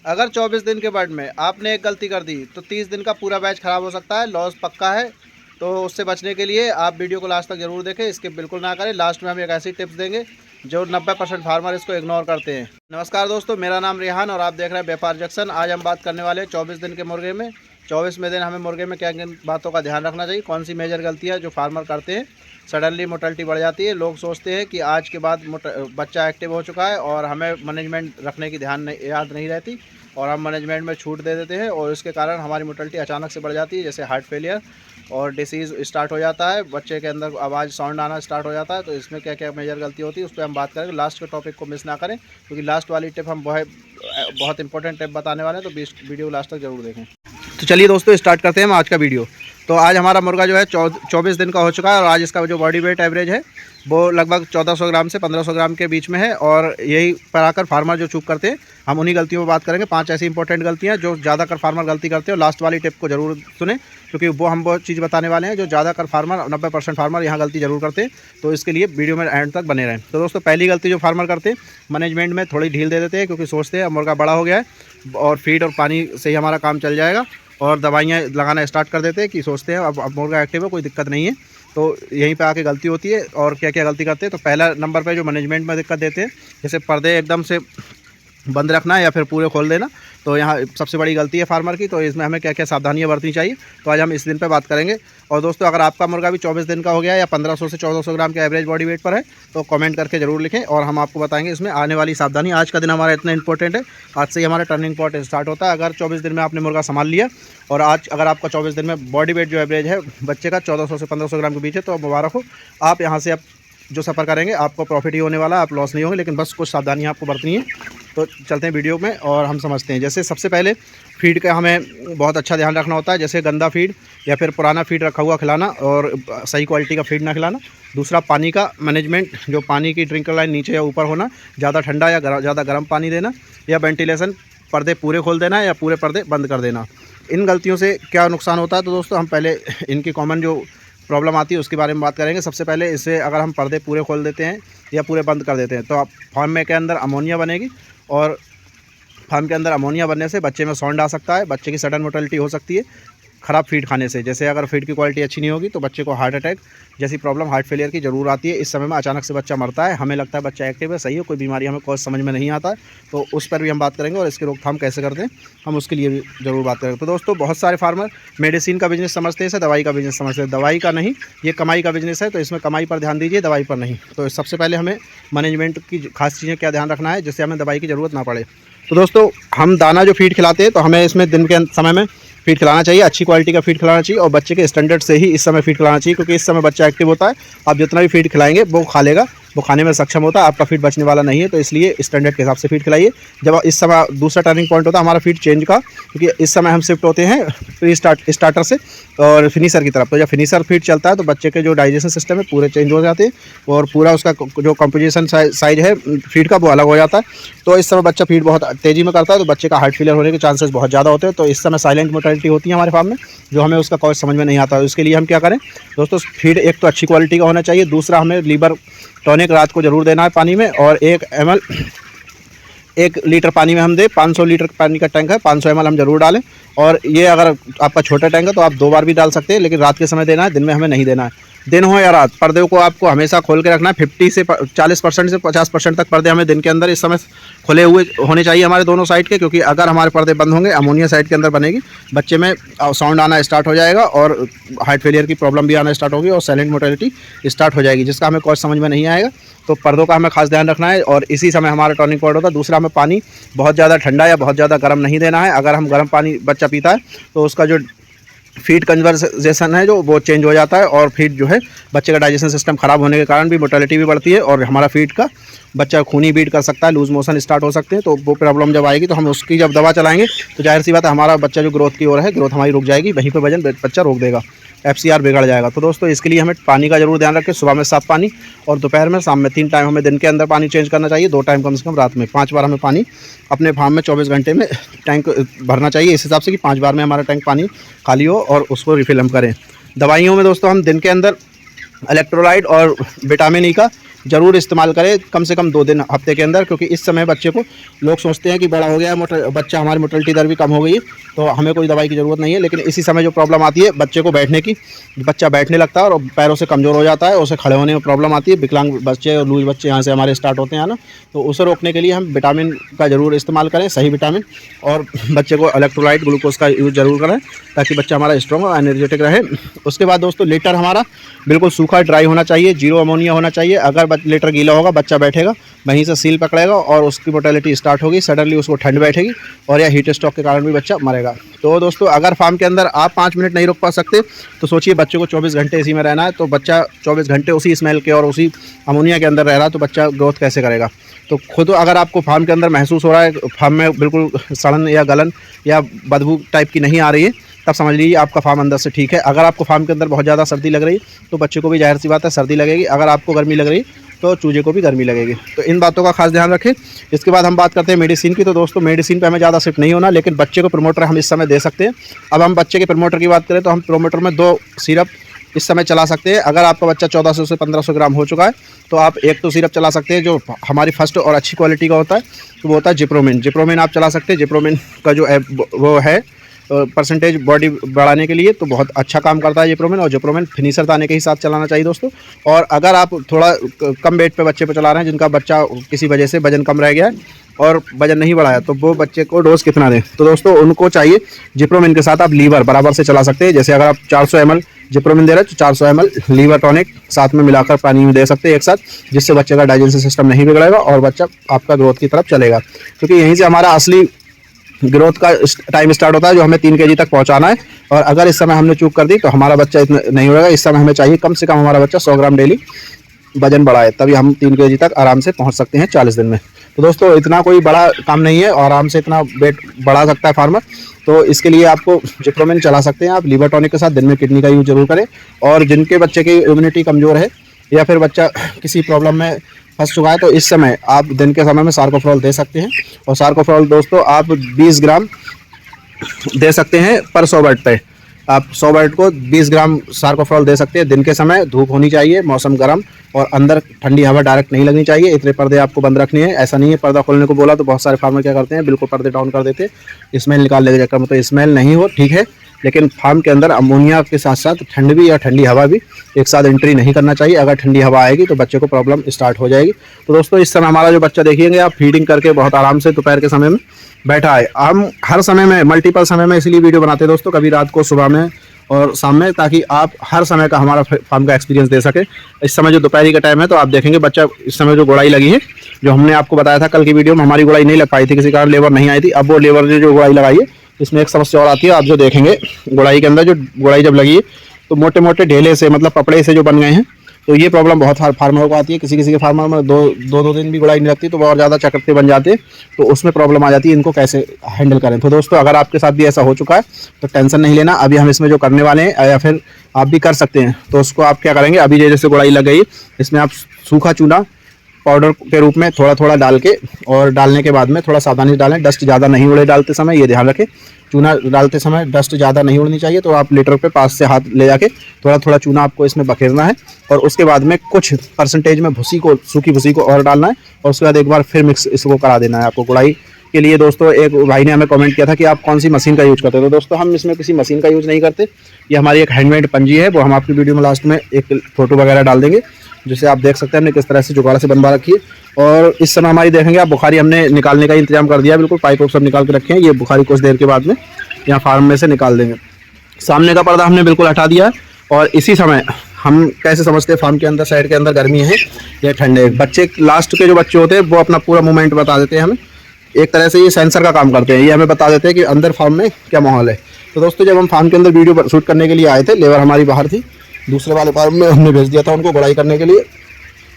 अगर 24 दिन के बाद में आपने एक गलती कर दी तो 30 दिन का पूरा बैच ख़राब हो सकता है, लॉस पक्का है। तो उससे बचने के लिए आप वीडियो को लास्ट तक ज़रूर देखें, स्किप बिल्कुल ना करें। लास्ट में हम एक ऐसी टिप्स देंगे जो 90% फार्मर इसको इग्नोर करते हैं। नमस्कार दोस्तों, मेरा नाम रेहान और आप देख रहे हैं व्यापार जंक्शन। आज हम बात करने वाले हैं 24 दिन के मुर्गे में। 24वें दिन हमें मुर्गे में क्या किन बातों का ध्यान रखना चाहिए, कौन सी मेजर गलतियाँ जो फार्मर करते हैं। सडनली मोर्टेलिटी बढ़ जाती है। लोग सोचते हैं कि आज के बाद बच्चा एक्टिव हो चुका है और हमें मैनेजमेंट रखने की याद नहीं रहती और हम मैनेजमेंट में छूट दे देते हैं और इसके कारण हमारी मोर्टेलिटी अचानक से बढ़ जाती है। जैसे हार्ट फेलियर और डिसीज़ स्टार्ट हो जाता है, बच्चे के अंदर आवाज़ साउंड आना स्टार्ट हो जाता है। तो इसमें क्या क्या मेजर गलती होती है उस पर हम बात करेंगे। लास्ट के टॉपिक को मिस ना करें क्योंकि लास्ट वाली टिप हम बहुत इंपॉर्टेंट टिप बताने वाले हैं, तो वीडियो लास्ट तक जरूर देखें। तो चलिए दोस्तों, स्टार्ट करते हैं हम आज का वीडियो। तो आज हमारा मुर्गा जो है 24 दिन का हो चुका है और आज इसका जो बॉडी वेट एवरेज है वो लगभग 1400 ग्राम से 1500 ग्राम के बीच में है। और यही पर आकर फार्मर जो चूक करते हैं, हम उन्हीं गलतियों पर बात करेंगे। 5 ऐसी इंपॉर्टेंट गलतियां जो ज़्यादातर फार्मर गलती करते हैं। लास्ट वाली टिप को जरूर सुने क्योंकि वो चीज़ बताने वाले हैं जो ज़्यादातर फार्मर 90% फार्मर यहाँ गलती जरूर करते हैं। तो इसके लिए वीडियो में एंड तक बने रहें। तो दोस्तों, पहली गलती जो फार्मर करते हैं, मैनेजमेंट में थोड़ी ढील दे देते हैं क्योंकि सोचते हैं मुर्गा बड़ा हो गया है और फीड और पानी से ही हमारा काम चल जाएगा और दवाइयाँ लगाना स्टार्ट कर देते हैं कि सोचते हैं अब मुर्गा एक्टिव है, कोई दिक्कत नहीं है। तो यहीं पे आके गलती होती है। और क्या क्या गलती करते हैं, तो पहला नंबर पे जो मैनेजमेंट में दिक्कत देते हैं, जैसे पर्दे एकदम से बंद रखना है या फिर पूरे खोल देना, तो यहाँ सबसे बड़ी गलती है फार्मर की। तो इसमें हमें क्या क्या सावधानियां बरतनी चाहिए, तो आज हम इस दिन पे बात करेंगे। और दोस्तों, अगर आपका मुर्गा भी 24 दिन का हो गया या 1500 से 1400 ग्राम के एवरेज बॉडी वेट पर है तो कमेंट करके जरूर लिखें और हम आपको बताएंगे इसमें आने वाली सावधानी। आज का दिन हमारा इतना इंपॉर्टेंट है, आज से ही हमारा टर्निंग पॉइंट स्टार्ट होता है। अगर 24 दिन में आपने मुर्गा संभाल लिया और आज अगर आपका 24 दिन में बॉडी वेट जो एवरेज है बच्चे का 1400 से 1500 ग्राम के बीच है, तो मुबारक हो। आप यहाँ से जो सफ़र करेंगे आपको प्रॉफिट ही होने वाला, आप लॉस नहीं होंगे। लेकिन बस कुछ सावधानियाँ आपको बरतनी है। तो चलते हैं वीडियो में और हम समझते हैं। जैसे सबसे पहले फीड का हमें बहुत अच्छा ध्यान रखना होता है, जैसे गंदा फीड या फिर पुराना फीड रखा हुआ खिलाना और सही क्वालिटी का फीड ना खिलाना। दूसरा, पानी का मैनेजमेंट, जो पानी की ड्रिंकर लाइन नीचे या ऊपर होना, ज़्यादा ठंडा या ज़्यादा गर्म पानी देना, या वेंटिलेशन, पर्दे पूरे खोल देना या पूरे पर्दे बंद कर देना। इन गलतियों से क्या नुकसान होता है, तो दोस्तों हम पहले इनकी कॉमन जो प्रॉब्लम आती है उसके बारे में बात करेंगे। सबसे पहले इससे अगर हम पर्दे पूरे खोल देते हैं या पूरे बंद कर देते हैं तो आप फार्म में के अंदर अमोनिया बनेगी और फार्म के अंदर अमोनिया बनने से बच्चे में साउंड आ सकता है, बच्चे की सडन मोर्टेलिटी हो सकती है ख़राब फीड खाने से। जैसे अगर फीड की क्वालिटी अच्छी नहीं होगी तो बच्चे को हार्ट अटैक जैसी प्रॉब्लम, हार्ट फेलियर की ज़रूर आती है। इस समय में अचानक से बच्चा मरता है, हमें लगता है बच्चा एक्टिव है, सही है, कोई बीमारी हमें कॉज समझ में नहीं आता है। तो उस पर भी हम बात करेंगे और इसकी रोकथाम कैसे करते हैं हम उसके लिए भी ज़रूर बात करेंगे। तो दोस्तों, बहुत सारे फार्मर मेडिसिन का बिजनेस समझते हैं, इसे दवाई का बिजनेस समझते हैं। दवाई का नहीं, ये कमाई का बिजनेस है, तो इसमें कमाई पर ध्यान दीजिए, दवाई पर नहीं। तो सबसे पहले हमें मैनेजमेंट की खास चीज़ें क्या ध्यान रखना है जिससे हमें दवाई की ज़रूरत ना पड़े। तो दोस्तों, हम दाना जो फीड खिलाते हैं तो हमें इसमें दिन के समय में फीड खिलाना चाहिए, अच्छी क्वालिटी का फीड खिलाना चाहिए और बच्चे के स्टैंडर्ड से ही इस समय फीड खिलाना चाहिए क्योंकि इस समय बच्चा एक्टिव होता है। आप जितना भी फीड खिलाएंगे वो खा लेगा, वो खाने में सक्षम होता है, आपका फीड बचने वाला नहीं है। तो इसलिए स्टैंडर्ड के हिसाब से फीड खिलाइए। जब इस समय दूसरा टर्निंग पॉइंट होता है हमारा फीड चेंज का, क्योंकि इस समय हम शिफ्ट होते हैं प्री स्टार्टर से और फिनिशर की तरफ। तो जब फिनिशर फीड चलता है तो बच्चे के जो डाइजेशन सिस्टम है पूरे चेंज हो जाते हैं और पूरा उसका जो कंपोजिशन साइज है फीड का वो अलग हो जाता है। तो इस समय बच्चा फीड बहुत तेज़ी में करता है तो बच्चे का हार्ट फेलियर होने के चांसेस बहुत ज़्यादा होते हैं। तो इस समय साइलेंट मोर्टेलिटी होती है हमारे फार्म में, जो हमें उसका कॉज समझ में नहीं आता है। उसके लिए हम क्या करें दोस्तों, फीड एक तो अच्छी क्वालिटी का होना चाहिए, दूसरा हमें लीवर टॉनिक रात को जरूर देना है पानी में, और 1 लीटर पानी में हम दें। 500 लीटर पानी का टैंक है, 500 ml हम जरूर डालें। और ये अगर आपका छोटा टैंक है तो आप 2 बार भी डाल सकते हैं, लेकिन रात के समय देना है, दिन में हमें नहीं देना है। दिन हो या रात, पर्दे को आपको हमेशा खोल के रखना है। 40% से 50% तक पर्दे हमें दिन के अंदर इस समय खुले हुए होने चाहिए हमारे दोनों साइड के, क्योंकि अगर हमारे पर्दे बंद होंगे अमोनिया साइड के अंदर बनेगी, बच्चे में साउंड आना स्टार्ट हो जाएगा और हार्ट फेलियर की प्रॉब्लम भी आना स्टार्ट होगी और साइलेंट मोर्टेलिटी स्टार्ट हो जाएगी, जिसका हमें कॉज समझ में नहीं आएगा। तो पर्दों का हमें खास ध्यान रखना है और इसी समय हमारा टर्निंग पॉइंट होता है। दूसरा, हमें पानी बहुत ज़्यादा ठंडा या बहुत ज़्यादा गर्म नहीं देना है। अगर हम गर्म पानी बच्चा पीता है तो उसका जो फीड कन्वर्जेशन है जो वो चेंज हो जाता है और फीड जो है बच्चे का डाइजेशन सिस्टम खराब होने के कारण भी मोर्टेलिटी भी बढ़ती है और हमारा फीड का बच्चा खूनी बीट कर सकता है, लूज मोशन स्टार्ट हो सकते हैं। तो वो प्रॉब्लम जब आएगी तो हम उसकी जब दवा चलाएंगे तो जाहिर सी बात है हमारा बच्चा जो ग्रोथ की ओर है, ग्रोथ हमारी रुक जाएगी, वहीं पर वजन बच्चा रोक देगा, FCR बिगड़ जाएगा। तो दोस्तों, इसके लिए हमें पानी का जरूर ध्यान रखें, सुबह में साफ पानी और दोपहर में, शाम में, 3 टाइम हमें दिन के अंदर पानी चेंज करना चाहिए, 2 टाइम कम से कम रात में। 5 बार हमें पानी अपने फार्म में 24 घंटे में टैंक भरना चाहिए, इस हिसाब से कि 5 बार में हमारा टैंक पानी खाली हो और उसको रिफिल हम करें। दवाइयों में दोस्तों हम दिन के अंदर इलेक्ट्रोलाइट और विटामिन ई का ज़रूर इस्तेमाल करें कम से कम 2 दिन हफ्ते के अंदर, क्योंकि इस समय बच्चे को लोग सोचते हैं कि बड़ा हो गया है बच्चा, हमारी मोटिलिटी दर भी कम हो गई है तो हमें कोई दवाई की ज़रूरत नहीं है। लेकिन इसी समय जो प्रॉब्लम आती है बच्चे को बैठने की, बच्चा बैठने लगता है और पैरों से कमज़ोर हो जाता है, उसे खड़े होने में प्रॉब्लम आती है। विकलांग बच्चे और लूज बच्चे यहाँ से हमारे स्टार्ट होते हैं ना, तो उसे रोकने के लिए हम विटामिन का ज़रूर इस्तेमाल करें, सही विटामिन, और बच्चे को इलेक्ट्रोलाइट ग्लूकोज का यूज़ ज़रूर करें ताकि बच्चा हमारा स्ट्रॉन्ग और एनर्जेटिक रहे। उसके बाद दोस्तों लीटर हमारा बिल्कुल सूखा ड्राई होना चाहिए, 0 अमोनिया होना चाहिए। अगर लीटर गीला होगा बच्चा बैठेगा, वहीं से सील पकड़ेगा और उसकी मोटेलिटी स्टार्ट होगी, सडनली उसको ठंड बैठेगी और या हीट स्ट्रोक के कारण भी बच्चा मरेगा। तो दोस्तों अगर फार्म के अंदर आप 5 मिनट नहीं रुक पा सकते तो सोचिए बच्चे को 24 घंटे इसी में रहना है, तो बच्चा 24 घंटे उसी स्मेल के और उसी अमोनिया के अंदर रह रहा है तो बच्चा ग्रोथ कैसे करेगा। तो खुद अगर आपको फार्म के अंदर महसूस हो रहा है फार्म में बिल्कुल सड़न या गलन या बदबू टाइप की नहीं आ रही है, तब समझ लीजिए आपका फार्म अंदर से ठीक है। अगर आपको फार्म के अंदर बहुत ज़्यादा सर्दी लग रही है तो बच्चे को भी जाहिर सी बात है सर्दी लगेगी। अगर आपको गर्मी लग रही है तो चूजे को भी गर्मी लगेगी। तो इन बातों का खास ध्यान रखें। इसके बाद हम बात करते हैं मेडिसिन की। तो दोस्तों मेडिसिन पे हमें ज़्यादा शिफ्ट नहीं होना, लेकिन बच्चे को प्रमोटर हम इस समय दे सकते हैं। अब हम बच्चे के प्रमोटर की बात करें तो हम प्रमोटर में 2 सिरप इस समय चला सकते हैं। अगर आपका बच्चा 1400 से 1500 ग्राम हो चुका है तो आप एक तो सिरप चला सकते हैं जो हमारी फर्स्ट और अच्छी क्वालिटी का होता है, तो वो होता है जिप्रोमिन। जिप्रोमिन आप चला सकते हैं। जिप्रोमिन का जो वो है परसेंटेज बॉडी बढ़ाने के लिए तो बहुत अच्छा काम करता है जिप्रोमिन, और जिप्रोमिन फिनिशर दाने के ही साथ चलाना चाहिए दोस्तों। और अगर आप थोड़ा कम वेट पे बच्चे पे चला रहे हैं, जिनका बच्चा किसी वजह से वजन कम रह गया है और वजन नहीं बढ़ाया, तो वो बच्चे को डोज कितना दें, तो दोस्तों उनको चाहिए जिप्रोमिन के साथ आप लीवर बराबर से चला सकते हैं। जैसे अगर आप 400 ml जिप्रोमिन दे रहे हैं तो 400 ml लीवर टॉनिक साथ में मिलाकर पानी में दे सकते हैं एक साथ, जिससे बच्चे का डाइजेशन सिस्टम नहीं बिगड़ेगा और बच्चा आपका ग्रोथ की तरफ चलेगा। क्योंकि यहीं से हमारा असली ग्रोथ का टाइम स्टार्ट होता है जो हमें 3 kg तक पहुंचाना है। और अगर इस समय हमने चूक कर दी तो हमारा बच्चा इतना नहीं होगा। इस समय हमें चाहिए कम से कम हमारा बच्चा 100 ग्राम डेली वजन बढ़ाए, तभी हम 3 kg तक आराम से पहुंच सकते हैं 40 दिन में। तो दोस्तों इतना कोई बड़ा काम नहीं है और आराम से इतना वेट बढ़ा सकता है फार्मर। तो इसके लिए आपको जिप्रोमिन चला सकते हैं आप लीवर टॉनिक के साथ। दिन में किडनी का यूज जरूर करें। और जिनके बच्चे की इम्यूनिटी कमज़ोर है या फिर बच्चा किसी प्रॉब्लम में फंस चुका है तो इस समय आप दिन के समय में सार्कोफ्रॉल दे सकते हैं। और सार्कोफ्रॉल दोस्तों आप 20 ग्राम दे सकते हैं पर 100 बर्ड पे। आप 100 बर्ड को 20 ग्राम सार्कोफ्रॉल दे सकते हैं। दिन के समय धूप होनी चाहिए, मौसम गर्म, और अंदर ठंडी हवा डायरेक्ट नहीं लगनी चाहिए। इतने पर्दे आपको बंद रखने हैं। ऐसा नहीं है पर्दा खोलने को बोला तो बहुत सारे फार्मर क्या करते हैं बिल्कुल पर्दे डाउन कर देते हैं स्मेल निकालने के चक्कर में। तो स्मेल नहीं हो ठीक है, लेकिन फार्म के अंदर अमोनिया के साथ साथ ठंड भी या ठंडी हवा भी एक साथ एंट्री नहीं करना चाहिए। अगर ठंडी हवा आएगी तो बच्चे को प्रॉब्लम स्टार्ट हो जाएगी। तो दोस्तों इस समय हमारा जो बच्चा देखिएंगे आप फीडिंग करके बहुत आराम से दोपहर के समय में बैठा है। हम हर समय में मल्टीपल समय में इसलिए वीडियो बनाते हैं दोस्तों, कभी रात को, सुबह में और शाम में, ताकि आप हर समय का हमारा फार्म का एक्सपीरियंस दे सके। इस समय जो दोपहरी का टाइम है तो आप देखेंगे बच्चा इस समय जो गुड़ाई लगी है, जो हमने आपको बताया था कल की वीडियो में, हमारी गुड़ाई नहीं लग पाई थी, किसी कारण लेबर नहीं आई थी। अब वो लेबर ने जो गुड़ाई लगाई है इसमें एक समस्या और आती है। आप जो देखेंगे गुड़ाई के अंदर जो गुड़ाई जब लगी है तो मोटे मोटे ढेले से मतलब पपड़े से जो बन गए हैं, तो ये प्रॉब्लम बहुत फार्मरों को आती है। किसी किसी के फार्मर में दो दिन भी गुड़ाई नहीं लगती तो बहुत ज़्यादा चकत्ते बन जाते हैं, तो उसमें प्रॉब्लम आ जाती है। इनको कैसे हैंडल करें। तो दोस्तों अगर आपके साथ भी ऐसा हो चुका है तो टेंशन नहीं लेना। अभी हम इसमें जो करने वाले हैं या फिर आप भी कर सकते हैं, तो उसको आप क्या करेंगे, अभी जैसे गुड़ाई लग गई इसमें आप सूखा चूना पाउडर के रूप में थोड़ा थोड़ा डाल के, और डालने के बाद में थोड़ा सावधानी से डालें, डस्ट ज़्यादा नहीं उड़े डालते समय, ये ध्यान रखें। चूना डालते समय डस्ट ज़्यादा नहीं उड़नी चाहिए। तो आप लीटर पे पास से हाथ ले जाके थोड़ा थोड़ा चूना आपको इसमें बखेरना है, और उसके बाद में कुछ परसेंटेज में भूसी को, सूखी भूसी को और डालना है, और उसके बाद एक बार फिर मिक्स इसको करा देना है आपको गुड़ाई के लिए। दोस्तों एक भाई ने हमें कमेंट किया था कि आप कौन सी मशीन का यूज़ करते हो। तो दोस्तों हम इसमें किसी मशीन का यूज़ नहीं करते। ये हमारी एक हैंडमेड पंजी है, वो हम आपकी वीडियो में लास्ट में एक फोटो वगैरह डाल देंगे, जिसे आप देख सकते हैं हमने किस तरह से जुगाड़ से बनवा रखी है। और इस समय हमारी देखेंगे आप बुखारी हमने निकालने का इंतजाम कर दिया, बिल्कुल पाइप सब निकाल के रखे हैं। ये बुखारी कुछ देर के बाद में यहाँ फार्म में से निकाल देंगे। सामने का पर्दा हमने बिल्कुल हटा दिया है। और इसी समय हम कैसे समझते हैं फार्म के अंदर, साइड के अंदर गर्मी है या ठंडे। बच्चे लास्ट के जो बच्चे होते हैं वो अपना पूरा मूवमेंट बता देते हैं हमें। एक तरह से ये सेंसर का काम करते हैं, ये हमें बता देते हैं कि अंदर फार्म में क्या माहौल है। तो दोस्तों जब हम फार्म के अंदर वीडियो शूट करने के लिए आए थे, लेबर हमारी बाहर थी, दूसरे वाले फार्म में हमने भेज दिया था उनको गुड़ाई करने के लिए।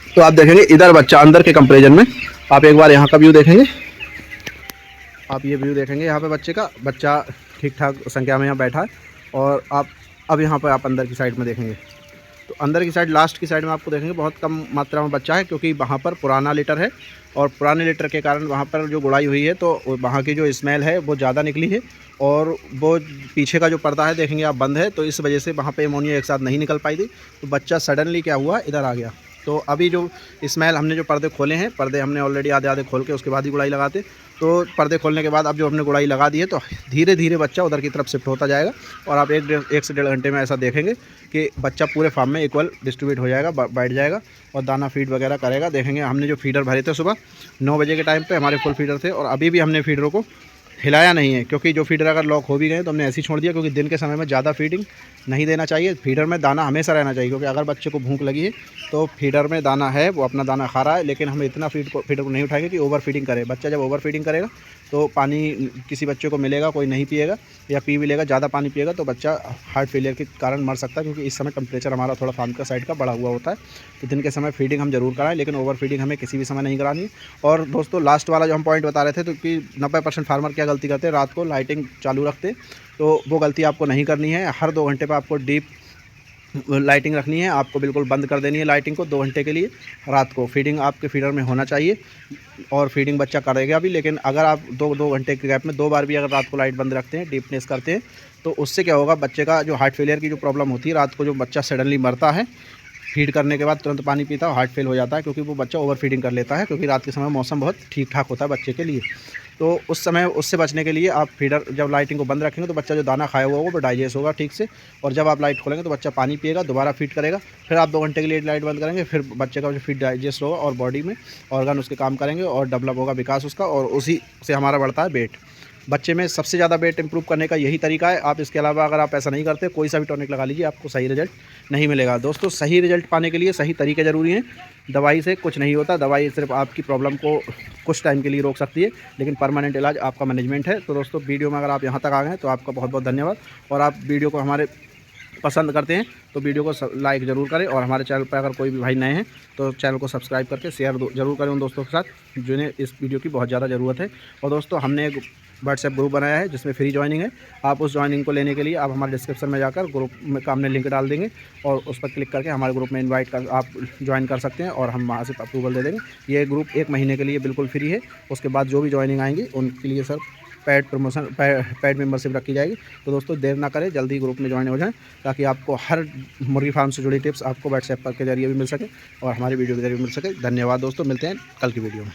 तो आप देखेंगे इधर बच्चा अंदर के कंपेरिजन में, आप एक बार यहाँ का व्यू देखेंगे, आप ये व्यू देखेंगे यहाँ पे बच्चा ठीक ठाक संख्या में यहाँ बैठा है। और आप अब यहाँ पर आप अंदर की साइड में देखेंगे तो अंदर की साइड, लास्ट की साइड में आपको देखेंगे बहुत कम मात्रा में बच्चा है, क्योंकि वहाँ पर पुराना लीटर है और पुराने लीटर के कारण वहाँ पर जो गुड़ाई हुई है तो वहाँ की जो स्मेल है वो ज़्यादा निकली है। और वो पीछे का जो पर्दा है देखेंगे आप बंद है, तो इस वजह से वहाँ पे अमोनिया एक साथ नहीं निकल पाई थी। तो बच्चा सडनली क्या हुआ, इधर आ गया। तो अभी जो स्मेल हमने जो पर्दे खोले हैं, पर्दे हमने ऑलरेडी आधे आधे खोल के उसके बाद ही गुड़ाई लगाते। तो पर्दे खोलने के बाद अब जो हमने गुड़ाई लगा दी है, तो धीरे धीरे बच्चा उधर की तरफ शिफ्ट होता जाएगा और आप एक से 1.5 घंटे में ऐसा देखेंगे कि बच्चा पूरे फार्म में इक्वल डिस्ट्रीब्यूट हो जाएगा, बैठ जाएगा और दाना फीड वगैरह करेगा। देखेंगे हमने जो फीडर भरे थे सुबह 9 बजे के टाइम पे हमारे फुल फीडर थे, और अभी भी हमने फीडरों को हिलाया नहीं है, क्योंकि जो फीडर अगर लॉक हो भी गए तो हमने ऐसे ही छोड़ दिया, क्योंकि दिन के समय में ज़्यादा फीडिंग नहीं देना चाहिए। फीडर में दाना हमेशा रहना चाहिए, क्योंकि अगर बच्चे को भूख लगी है तो फीडर में दाना है, वो अपना दाना खा रहा है, लेकिन हम इतना फीडर को नहीं उठाएंगे कि ओवर फीडिंग करे। बच्चा जब ओवर फीडिंग करेगा तो पानी किसी बच्चे को मिलेगा, कोई नहीं पिएगा या पी भी लेगा, ज़्यादा पानी पिएगा तो बच्चा हार्ट फेलियर के कारण मर सकता है, क्योंकि इस समय टेम्परेचर हमारा थोड़ा फार्म का साइड का बढ़ा हुआ होता है। तो दिन के समय फीडिंग हम जरूर कराएं, लेकिन ओवर फीडिंग हमें किसी भी समय नहीं करानी है। और दोस्तों लास्ट वाला जो हम पॉइंट बता रहे थे, तो कि 90% फार्मर क्या गलती करते हैं, रात को लाइटिंग चालू रखते, तो वो गलती आपको नहीं करनी है। हर 2 घंटे पर आपको डीप लाइटिंग रखनी है, आपको बिल्कुल बंद कर देनी है लाइटिंग को 2 घंटे के लिए। रात को फीडिंग आपके फीडर में होना चाहिए और फीडिंग बच्चा करेगा भी, लेकिन अगर आप 2 घंटे के गैप में 2 बार भी अगर रात को लाइट बंद रखते हैं, डीपनेस करते हैं, तो उससे क्या होगा, बच्चे का जो हार्ट फेलियर की जो प्रॉब्लम होती है, रात को जो बच्चा सडनली मरता है फीड करने के बाद, तुरंत पानी पीता है, हार्ट फेल हो जाता है, क्योंकि वो बच्चा ओवर फीडिंग कर लेता है, क्योंकि रात के समय मौसम बहुत ठीक ठाक होता है बच्चे के लिए। तो उस समय उससे बचने के लिए आप फीडर जब लाइटिंग को बंद रखेंगे तो बच्चा जो दाना खाया हुआ होगा वो डाइजेस्ट होगा ठीक से, और जब आप लाइट खोलेंगे तो बच्चा पानी पिएगा, दोबारा फीड करेगा, फिर आप 2 घंटे के लिए लाइट बंद करेंगे, फिर बच्चे का जो फीड डाइजेस्ट होगा और बॉडी में ऑर्गन उसके काम करेंगे और डेवलप होगा विकास उसका, और उसी से हमारा बढ़ता है वेट। बच्चे में सबसे ज़्यादा वेट इंप्रूव करने का यही तरीका है। आप इसके अलावा अगर आप ऐसा नहीं करते, कोई सा भी टॉनिक लगा लीजिए, आपको सही रिजल्ट नहीं मिलेगा। दोस्तों सही रिजल्ट पाने के लिए सही तरीके ज़रूरी हैं, दवाई से कुछ नहीं होता। दवाई सिर्फ आपकी प्रॉब्लम को कुछ टाइम के लिए रोक सकती है, लेकिन परमानेंट इलाज आपका मैनेजमेंट है। तो दोस्तों वीडियो में अगर आप यहाँ तक आ गए हैं तो आपका बहुत बहुत धन्यवाद, और आप वीडियो को हमारे पसंद करते हैं तो वीडियो को लाइक ज़रूर करें, और हमारे चैनल पर अगर कोई भी भाई नए हैं तो चैनल को सब्सक्राइब करके शेयर ज़रूर करें उन दोस्तों के साथ जिन्हें इस वीडियो की बहुत ज़्यादा ज़रूरत है। और दोस्तों हमने एक व्हाट्सएप ग्रुप बनाया है जिसमें फ्री ज्वाइनिंग है। आप उस ज्वाइनिंग को लेने के लिए आप हमारे डिस्क्रिप्शन में जाकर ग्रुप में का हमने लिंक डाल देंगे, और उस पर क्लिक करके हमारे ग्रुप में इन्वाइट कर आप ज्वाइन कर सकते हैं, और हम वहाँ से अप्रूवल दे देंगे। ये ग्रुप 1 महीने के लिए बिल्कुल फ्री है। उसके बाद जो भी ज्वाइनिंग आएंगी उनके लिए सर पेड मेंबरशिप रखी जाएगी। तो दोस्तों देर ना करें, जल्दी ग्रुप में ज्वाइन हो जाएं, ताकि आपको हर मुर्गी फार्म से जुड़ी टिप्स आपको व्हाट्सएप के जरिए भी मिल सके और हमारी वीडियो के जरिए भी मिल सके। धन्यवाद दोस्तों, मिलते हैं कल की वीडियो में।